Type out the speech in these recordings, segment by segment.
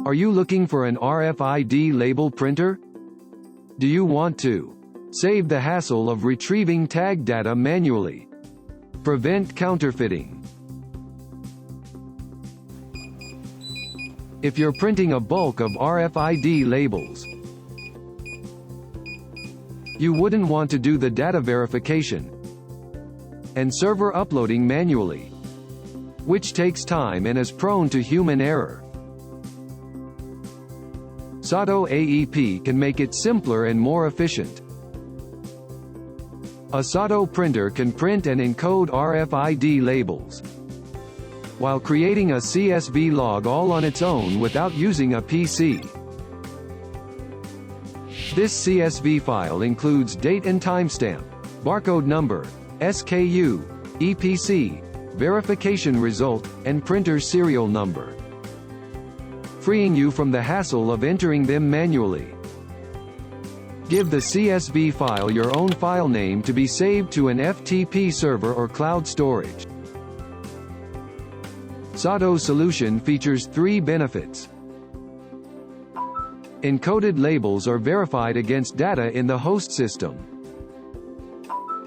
Are you looking for an RFID label printer? Do you want to save the hassle of retrieving tag data manually? Prevent counterfeiting. If you're printing a bulk of RFID labels, you wouldn't want to do the data verification and server uploading manually, which takes time and is prone to human error. SATO AEP can make it simpler and more efficient. A SATO printer can print and encode RFID labels, while creating a CSV log all on its own without using a PC. This CSV file includes date and timestamp, barcode number, SKU, EPC, verification result, and printer serial number, freeing you from the hassle of entering them manually. Give the CSV file your own file name to be saved to an FTP server or cloud storage. SATO's solution features 3 benefits. Encoded labels are verified against data in the host system.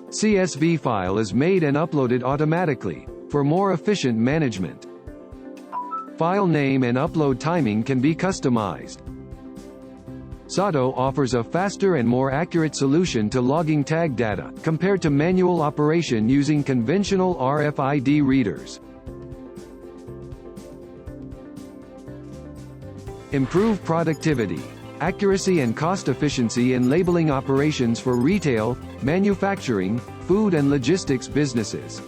CSV file is made and uploaded automatically, for more efficient management. File name and upload timing can be customized. SATO offers a faster and more accurate solution to logging tag data, compared to manual operation using conventional RFID readers. Improve productivity, accuracy and cost efficiency in labeling operations for retail, manufacturing, food and logistics businesses.